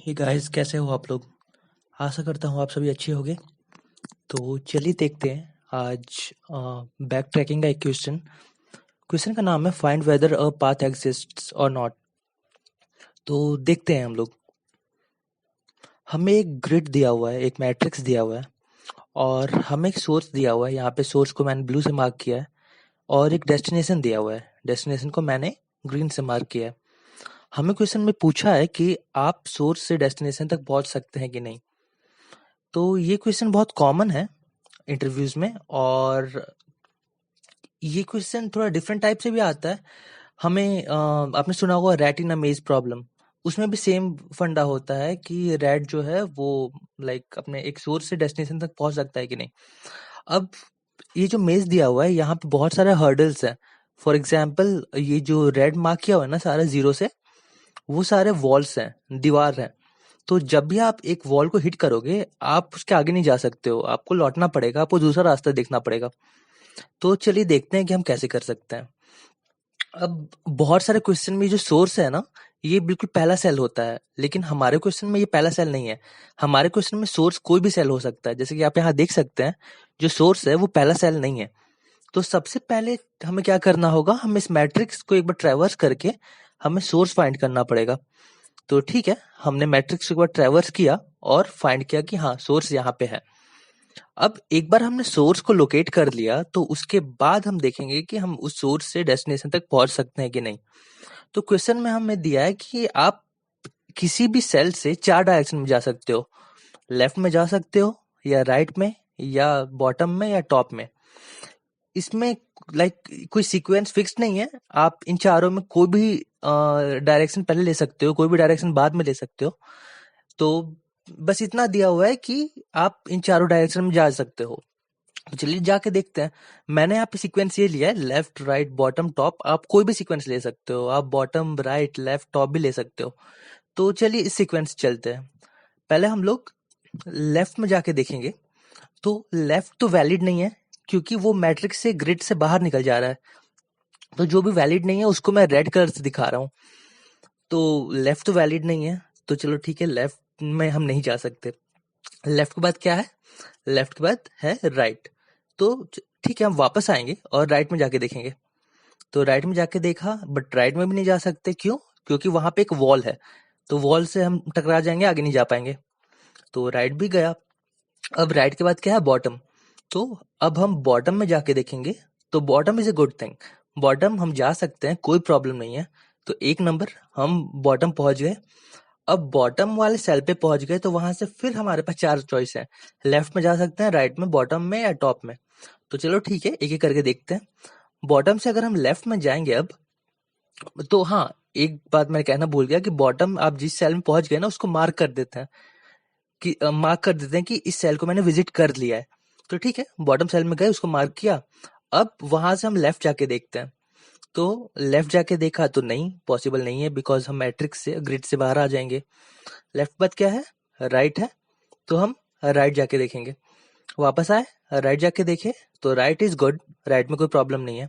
Hey guys, कैसे हो आप लोग? आशा करता हूँ आप सभी अच्छे होंगे। तो चलिए देखते हैं आज बैक ट्रैकिंग का एक क्वेश्चन। क्वेश्चन का नाम है find weather a path exists और नॉट। तो देखते हैं हम लोग। हमें एक ग्रिड दिया हुआ है, एक मैट्रिक्स दिया हुआ है और हमें एक सोर्स दिया हुआ है। यहाँ पे सोर्स को मैंने ब्लू से मार्क किया है और एक डेस्टिनेशन दिया हुआ है। डेस्टिनेशन को मैंने ग्रीन से मार्क किया है। हमें क्वेश्चन में पूछा है कि आप सोर्स से डेस्टिनेशन तक पहुंच सकते हैं कि नहीं। तो ये क्वेश्चन बहुत कॉमन है इंटरव्यूज में, और ये क्वेश्चन थोड़ा डिफरेंट टाइप से भी आता है। हमें आपने सुना होगा रैट इन अ मेज प्रॉब्लम। उसमें भी सेम फंडा होता है कि रैट जो है वो लाइक अपने एक सोर्स से डेस्टिनेशन तक पहुंच सकता है कि नहीं। अब ये जो मेज दिया हुआ है यहाँ पे बहुत सारे हर्डल्स हैं। फॉर एग्जाम्पल ये जो रेड मार्क किया हुआ है ना सारा जीरो से, वो सारे वॉल्स हैं, दीवार हैं। तो जब भी आप एक वॉल को हिट करोगे आप उसके आगे नहीं जा सकते हो, आपको लौटना पड़ेगा, आपको दूसरा रास्ता देखना पड़ेगा। तो चलिए देखते हैं कि हम कैसे कर सकते हैं। अब बहुत सारे क्वेश्चन में जो सोर्स है ना, ये बिल्कुल पहला सेल होता है, लेकिन हमारे क्वेश्चन में ये पहला सेल नहीं है। हमारे क्वेश्चन में सोर्स कोई भी सेल हो सकता है। जैसे कि आप यहाँ देख सकते हैं, जो सोर्स है वो पहला सेल नहीं है। तो सबसे पहले हमें क्या करना होगा, हम इस मैट्रिक्स को एक बार ट्रैवर्स करके हमें सोर्स फाइंड करना पड़ेगा। तो ठीक है, हमने मैट्रिक्स को एक बार ट्रैवर्स किया और फाइंड किया कि हाँ सोर्स यहाँ पे है। अब एक बार हमने सोर्स को लोकेट कर लिया तो उसके बाद हम देखेंगे कि हम उस सोर्स से डेस्टिनेशन तक पहुंच सकते हैं कि नहीं। तो क्वेश्चन में हमें दिया है कि आप किसी भी सेल से 4 डायरेक्शन में जा सकते हो। लेफ्ट में जा सकते हो, या राइट में, या बॉटम में, या टॉप में। इसमें कोई सीक्वेंस फिक्स नहीं है। आप इन चारों में कोई भी डायरेक्शन पहले ले सकते हो, कोई भी डायरेक्शन बाद में ले सकते हो। तो बस इतना दिया हुआ है कि आप इन चारों डायरेक्शन में जा सकते हो। तो चलिए जाके देखते हैं। मैंने यहाँ पे सीक्वेंस ये लिया है, लेफ्ट राइट बॉटम टॉप। आप कोई भी सीक्वेंस ले सकते हो, आप बॉटम राइट लेफ्ट टॉप भी ले सकते हो। तो चलिए इस सीक्वेंस चलते हैं। पहले हम लोग लेफ्ट में जाके देखेंगे। तो लेफ्ट तो वैलिड नहीं है, क्योंकि वो मैट्रिक्स से ग्रिड से बाहर निकल जा रहा है। तो जो भी वैलिड नहीं है उसको मैं रेड कलर से दिखा रहा हूँ। तो लेफ्ट तो वैलिड नहीं है, तो चलो ठीक है, लेफ्ट में हम नहीं जा सकते। लेफ्ट के बाद क्या है? लेफ्ट के बाद है राइट। तो ठीक है, हम वापस आएंगे और राइट में जाके देखेंगे। तो राइट में जाके देखा, बट राइट में भी नहीं जा सकते। क्यों? क्योंकि वहां पे एक वॉल है, तो वॉल से हम टकरा जाएंगे, आगे नहीं जा पाएंगे। तो राइट भी गया। अब राइट के बाद क्या है? बॉटम। तो अब हम बॉटम में जाके देखेंगे। तो bottom is a good thing, bottom हम जा सकते हैं, कोई प्रॉब्लम नहीं है। तो एक नंबर हम बॉटम पहुंच गए। अब बॉटम वाले सेल पे पहुंच गए तो वहां से फिर हमारे पास 4 चॉइस है। लेफ्ट में जा सकते हैं, राइट में, बॉटम में, या टॉप में। तो चलो ठीक है, एक एक करके देखते हैं। बॉटम से अगर हम लेफ्ट में जाएंगे अब, तो हाँ, एक बात मैं कहना भूल गया कि बॉटम आप जिस सेल में पहुंच गए ना उसको मार्क कर देते हैं, कि मार्क कर देते हैं कि इस सेल को मैंने विजिट कर लिया है। तो ठीक है, बॉटम सेल में गए, उसको मार्क किया। अब वहां से हम लेफ्ट जाके देखते हैं। तो लेफ्ट जाके देखा तो नहीं, पॉसिबल नहीं है, बिकॉज हम मैट्रिक्स से ग्रिड से बाहर आ जाएंगे। लेफ्ट बात क्या है? राइट है। तो हम राइट जाके देखेंगे। वापस आए, राइट जाके देखे, तो राइट इज गुड, राइट में कोई प्रॉब्लम नहीं है।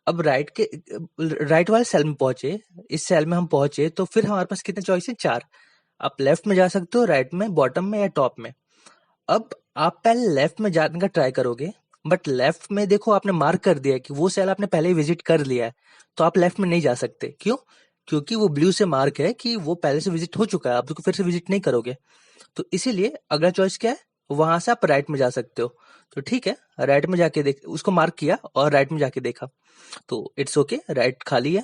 अब राइट वाले सेल में पहुंचे, इस सेल में हम पहुंचे, तो फिर हमारे पास कितने चॉइस है? 4। आप लेफ्ट में जा सकते हो, राइट में, बॉटम में, या टॉप में। अब आप पहले लेफ्ट में जाने का ट्राई करोगे, बट लेफ्ट में देखो आपने मार्क कर दिया है कि वो सेल आपने पहले ही विजिट कर लिया है। तो आप लेफ्ट में नहीं जा सकते। क्यों? क्योंकि वो ब्लू से मार्क है कि वो पहले से विजिट हो चुका है, आप उसको फिर से विजिट नहीं करोगे। तो इसीलिए अगला चॉइस क्या है? वहां से आप राइट में जा सकते हो। तो ठीक है, राइट में जाके देख, उसको मार्क किया और राइट में जाके देखा। तो इट्स ओके, राइट खाली है।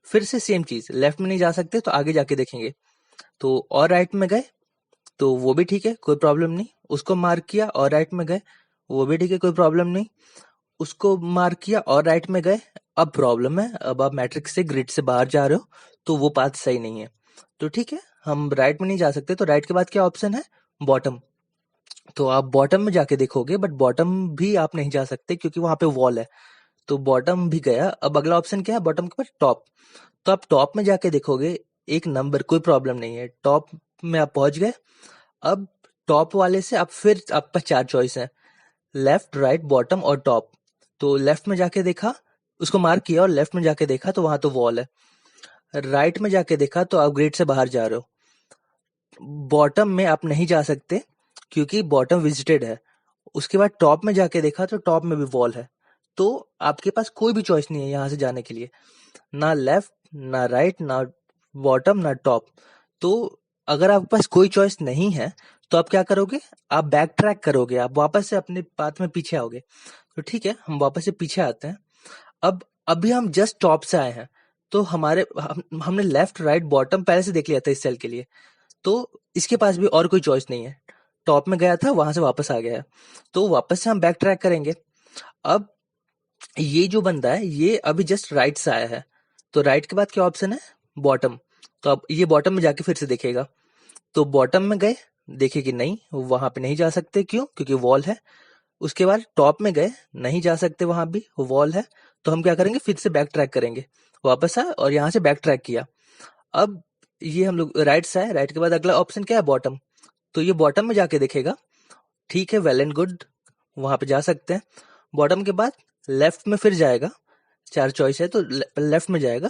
फिर से सेम चीज, लेफ्ट में नहीं जा सकते तो आगे जाके देखेंगे। तो और राइट में गए, तो वो भी ठीक है, कोई प्रॉब्लम नहीं। उसको मार्क किया और राइट में गए, वो भी ठीक है, कोई प्रॉब्लम नहीं। उसको मार्क किया और राइट में गए। अब प्रॉब्लम है, अब आप मैट्रिक्स से ग्रिड से बाहर जा रहे हो, तो वो पाथ सही नहीं है। तो ठीक है, हम राइट में नहीं जा सकते। तो राइट के बाद क्या ऑप्शन है? बॉटम। तो आप बॉटम में जाके देखोगे, बट बॉटम भी आप नहीं जा सकते क्योंकि वहां पे वॉल है। तो बॉटम भी गया। अब अगला ऑप्शन क्या है? बॉटम के बाद टॉप। तो आप टॉप में जाके देखोगे, एक नंबर, कोई प्रॉब्लम नहीं है, टॉप में आप पहुंच गए। अब टॉप वाले से आप फिर आपके पास 4 चॉइस है, लेफ्ट राइट बॉटम और टॉप। तो लेफ्ट में जाके देखा, उसको मार्क किया और लेफ्ट में जाके देखा तो वहां तो वॉल है। राइट में जाके देखा तो आप ग्रिड से बाहर जा रहे हो। बॉटम में आप नहीं जा सकते क्योंकि बॉटम विजिटेड है। उसके बाद टॉप में जाके देखा तो टॉप में भी वॉल है। तो आपके पास कोई भी चॉइस नहीं है यहाँ से जाने के लिए, ना लेफ्ट ना राइट ना बॉटम ना टॉप। तो अगर आपके पास कोई चॉइस नहीं है तो आप क्या करोगे, आप बैक ट्रैक करोगे, आप वापस से अपने पाथ में पीछे आओगे। तो ठीक है, हम वापस से पीछे आते हैं। अब अभी हम जस्ट टॉप से आए हैं, तो हमने लेफ्ट राइट बॉटम पहले से देख लिया था इस सेल के लिए। तो इसके पास भी और कोई चॉइस नहीं है, टॉप में गया था वहां से वापस आ गया है, तो वापस से हम बैक ट्रैक करेंगे। अब ये जो बंदा है ये अभी जस्ट राइट से आया है, तो राइट के बाद क्या ऑप्शन है, बॉटम। तो अब ये बॉटम में जाके फिर से देखेगा। तो बॉटम में गए, देखे कि नहीं वहां पे नहीं जा सकते, क्यों, क्योंकि वॉल है। उसके बाद टॉप में गए, नहीं जा सकते, वहां भी वॉल है। तो हम क्या करेंगे, फिर से बैक ट्रैक करेंगे, वापस आए और यहाँ से बैक ट्रैक किया। अब ये हम लोग राइट से आए, राइट के बाद अगला ऑप्शन क्या है, बॉटम। तो ये बॉटम में जाके देखेगा, ठीक है, वेल एंड गुड, वहां पे जा सकते हैं। बॉटम के बाद लेफ्ट में फिर जाएगा, 4 चॉइस है तो लेफ्ट में जाएगा,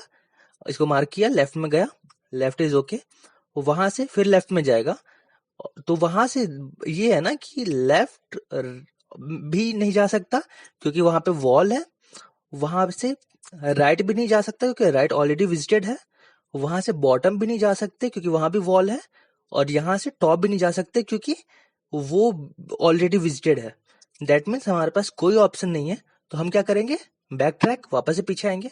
इसको मार्क किया, लेफ्ट में गया, लेफ्ट इज ओके। वहां से फिर लेफ्ट में जाएगा, तो वहां से ये है ना कि लेफ्ट भी नहीं जा सकता क्योंकि वहां पे वॉल है। वहां से राइट भी नहीं जा सकता क्योंकि राइट ऑलरेडी विजिटेड है। वहां से बॉटम भी नहीं जा सकते क्योंकि वहां भी वॉल है। और यहाँ से टॉप भी नहीं जा सकते क्योंकि वो ऑलरेडी विजिटेड है। दैट मीन्स हमारे पास कोई ऑप्शन नहीं है। तो हम क्या करेंगे, बैक ट्रैक, वापस से पीछे आएंगे।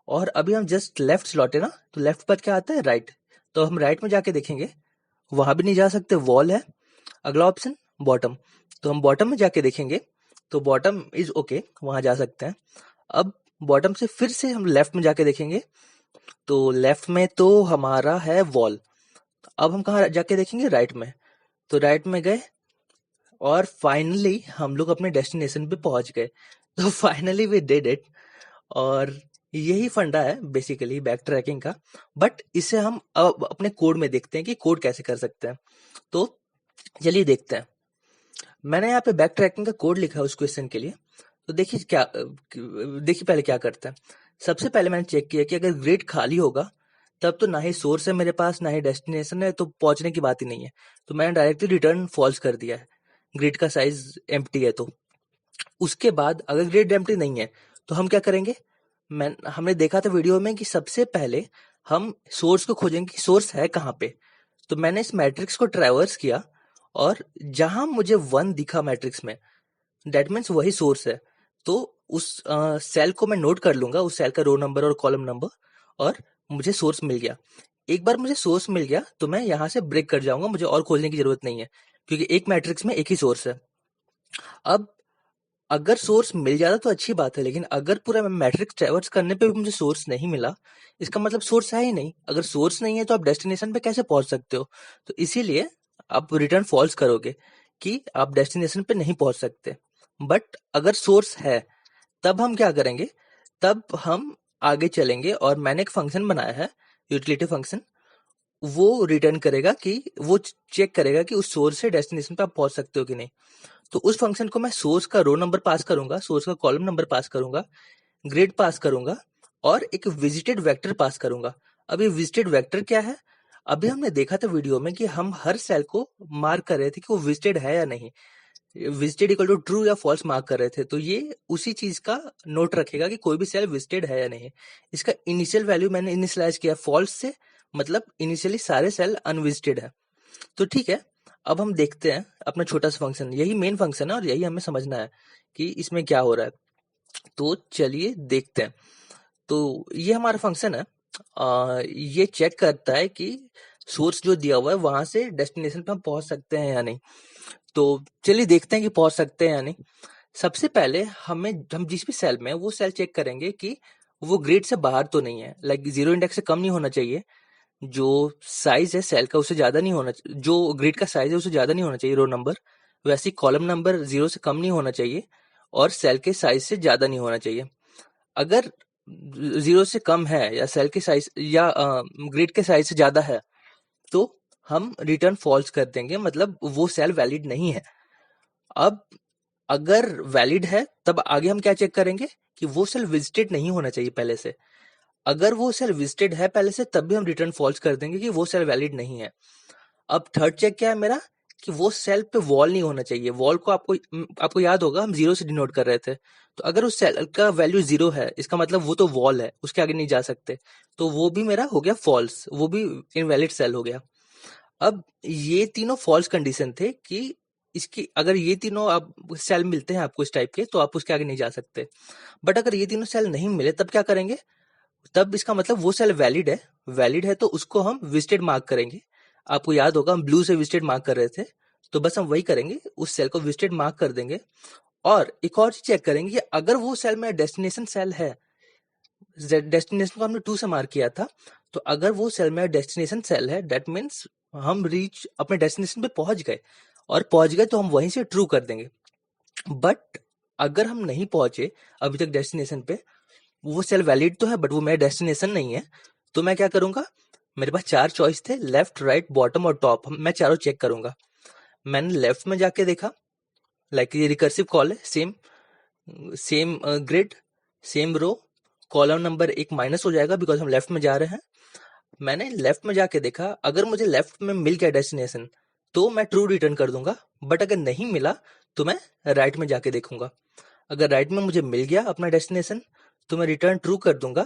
और अभी हम जस्ट लेफ्ट से लौटे ना, तो लेफ्ट पर क्या आता है, राइट। तो हम राइट में जाके देखेंगे, वहां भी नहीं जा सकते, वॉल है। अगला ऑप्शन बॉटम, तो हम बॉटम में जाके देखेंगे, तो बॉटम इज ओके, वहां जा सकते हैं। अब बॉटम से फिर से हम लेफ्ट में जाके देखेंगे, तो लेफ्ट में तो हमारा है वॉल। अब हम कहाँ जाके देखेंगे, राइट में। तो राइट में गए और फाइनली हम लोग अपने डेस्टिनेशन पे पहुंच गए। तो फाइनली वी डिड इट। और यही फंडा है बेसिकली बैक ट्रैकिंग का। बट इसे हम अब अपने कोड में देखते हैं कि कोड कैसे कर सकते हैं। तो चलिए देखते हैं। मैंने यहाँ पे बैक ट्रैकिंग का कोड लिखा है उस क्वेश्चन के लिए। तो देखिए पहले क्या करते हैं। सबसे पहले मैंने चेक किया कि अगर ग्रिड खाली होगा तब तो ना ही सोर्स है मेरे पास, ना ही डेस्टिनेशन है, तो पहुंचने की बात ही नहीं है। तो मैंने डायरेक्टली रिटर्न फॉल्स कर दिया है, ग्रिड का साइज एम्प्टी है। तो उसके बाद अगर ग्रिड एम्प्टी नहीं है तो हम क्या करेंगे, हमने देखा था वीडियो में कि सबसे पहले हम सोर्स को खोजेंगे कि सोर्स है कहाँ पे। तो मैंने इस मैट्रिक्स को ट्रैवर्स किया और जहां मुझे 1 दिखा मैट्रिक्स में, दैट मीन्स वही सोर्स है। तो उस सेल को मैं नोट कर लूंगा, उस सेल का रो नंबर और कॉलम नंबर, और मुझे सोर्स मिल गया। एक बार मुझे सोर्स मिल गया तो मैं यहाँ से ब्रेक कर जाऊंगा, मुझे और खोजने की जरूरत नहीं है क्योंकि एक मैट्रिक्स में एक ही सोर्स है। अब अगर सोर्स मिल जाता तो अच्छी बात है, लेकिन अगर पूरा मैट्रिक्स ट्रैवर्स करने पे भी मुझे सोर्स नहीं मिला, इसका मतलब सोर्स है ही नहीं। अगर सोर्स नहीं है तो आप डेस्टिनेशन पे कैसे पहुंच सकते हो। तो इसीलिए आप रिटर्न फॉल्स करोगे कि आप डेस्टिनेशन पे नहीं पहुंच सकते। बट अगर सोर्स है तब हम क्या करेंगे, तब हम आगे चलेंगे और मैंने एक फंक्शन बनाया है, यूटिलिटी फंक्शन। वो रिटर्न करेगा कि वो चेक करेगा कि उस सोर्स से डेस्टिनेशन पे आप पहुंच सकते हो कि नहीं। तो उस फंक्शन को मैं सोर्स का रो नंबर पास करूंगा, सोर्स का कॉलम नंबर पास करूंगा, ग्रिड पास करूंगा और एक विजिटेड वेक्टर पास करूंगा। अब ये विजिटेड वेक्टर क्या है, अभी हमने देखा था वीडियो में कि हम हर सेल को मार्क कर रहे थे कि वो विजिटेड है या नहीं, विजिटेड इक्वल टू ट्रू या फॉल्स मार्क कर रहे थे। तो ये उसी चीज का नोट रखेगा कि कोई भी सेल विजिटेड है या नहीं। इसका इनिशियल वैल्यू मैंने इनिशियलाइज किया फॉल्स से, मतलब इनिशियली सारे सेल अनविजिटेड है। तो ठीक है, अब हम देखते हैं अपना छोटा सा फंक्शन, यही मेन फंक्शन है और यही हमें समझना है कि इसमें क्या हो रहा है। तो चलिए देखते हैं। तो ये हमारा फंक्शन है। ये चेक करता है कि सोर्स जो दिया हुआ है वहां से डेस्टिनेशन पे हम पहुंच सकते हैं या नहीं। तो चलिए देखते हैं कि पहुंच सकते हैं या नहीं। सबसे पहले हम जिस भी सेल में, वो सेल चेक करेंगे कि वो ग्रिड से बाहर तो नहीं है, लाइक 0 इंडेक्स से कम नहीं होना चाहिए। जो साइज है सेल का उससे ज्यादा नहीं होना, जो ग्रिड का साइज है उससे ज्यादा नहीं होना चाहिए रो नंबर। वैसे ही कॉलम नंबर 0 से कम नहीं होना चाहिए और सेल के साइज से ज्यादा नहीं होना चाहिए। अगर 0 से कम है या सेल के साइज या ग्रिड के साइज से ज्यादा है तो हम रिटर्न फॉल्स कर देंगे, मतलब वो सेल वैलिड नहीं है। अब अगर वैलिड है तब आगे हम क्या चेक करेंगे कि वो सेल विजिटेड नहीं होना चाहिए पहले से। अगर वो सेल विजिटेड है पहले से तब भी हम रिटर्न फॉल्स कर देंगे कि वो सेल वैलिड नहीं है। अब थर्ड चेक क्या है मेरा, कि वो सेल पे वॉल नहीं होना चाहिए। वॉल को आपको याद होगा हम जीरो से डिनोट कर रहे थे। तो अगर उस सेल का वैल्यू जीरो है, इसका मतलब वो तो वॉल है, उसके आगे नहीं जा सकते। तो वो भी मेरा हो गया फॉल्स, वो भी इनवैलिड सेल हो गया। अब ये तीनों फॉल्स कंडीशन थे कि इसकी अगर ये तीनों आप सेल मिलते हैं आपको इस टाइप के, तो आप उसके आगे नहीं जा सकते। बट अगर ये तीनों सेल नहीं मिले तब क्या करेंगे, तब इसका मतलब वो सेल वैलिड है। वैलिड है तो उसको हम विजिटेड मार्क करेंगे। आपको याद होगा हम ब्लू से विजिटेड मार्क कर रहे थे, तो बस हम वही करेंगे, उस सेल को विजिटेड मार्क कर देंगे। और एक और चीज चेक करेंगे कि अगर वो सेल में डेस्टिनेशन सेल है, डेस्टिनेशन को हमने 2 से मार्क किया था, तो अगर वो सेल में डेस्टिनेशन सेल है, दैट मीन्स हम रीच अपने डेस्टिनेशन पे पहुंच गए, और पहुंच गए तो हम वहीं से ट्रू कर देंगे। बट अगर हम नहीं पहुंचे अभी तक डेस्टिनेशन पे, वो सेल वैलिड तो है बट वो मेरा डेस्टिनेशन नहीं है, तो मैं क्या करूंगा, मेरे पास 4 चॉइस थे, लेफ्ट राइट बॉटम और टॉप, मैं चारों चेक करूंगा। मैंने लेफ्ट में जाके देखा, लाइक ये रिकर्सिव कॉल है, same same grid, same row, column number एक माइनस हो जाएगा बिकॉज हम लेफ्ट में जा रहे हैं। मैंने लेफ्ट में जाके देखा, अगर मुझे लेफ्ट में मिल गया डेस्टिनेशन तो मैं ट्रू रिटर्न कर दूंगा, बट अगर नहीं मिला तो मैं राइट में जाके देखूंगा। अगर राइट में मुझे मिल गया अपना डेस्टिनेशन तो मैं रिटर्न ट्रू कर दूंगा,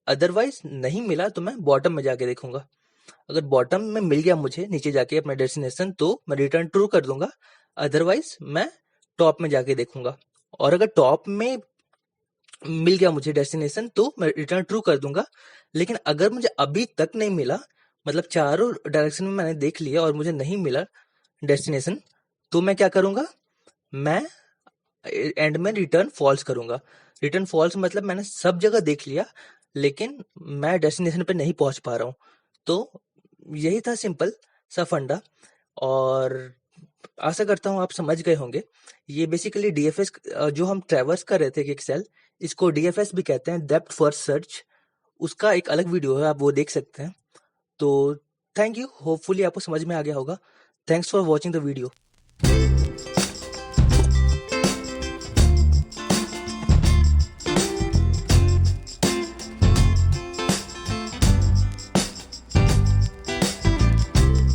अदरवाइज नहीं मिला तो मैं बॉटम में जाके देखूंगा। अगर बॉटम में मिल गया मुझे नीचे जाके अपना डेस्टिनेशन तो मैं रिटर्न ट्रू कर दूंगा, अदरवाइज मैं टॉप में जाके देखूंगा। और अगर टॉप में मिल गया मुझे डेस्टिनेशन तो मैं रिटर्न ट्रू कर दूंगा। लेकिन अगर मुझे अभी तक नहीं मिला, मतलब चारों डायरेक्शन में मैंने देख लिया और मुझे नहीं मिला डेस्टिनेशन, तो मैं क्या करूंगा, मैं एंड में रिटर्न फॉल्स करूंगा। रिटर्न फॉल्स मतलब मैंने सब जगह देख लिया लेकिन मैं डेस्टिनेशन पे नहीं पहुंच पा रहा हूँ। तो यही था सिंपल सा फंडा, और आशा करता हूँ आप समझ गए होंगे। ये बेसिकली डीएफएस जो हम ट्रैवर्स कर रहे थे कि एक्सेल, इसको डीएफएस भी कहते हैं, डेप्थ फर्स्ट सर्च। उसका एक अलग वीडियो है, आप वो देख सकते हैं। तो थैंक यू, होपफुली आपको समझ में आ गया होगा। Thanks for watching the video.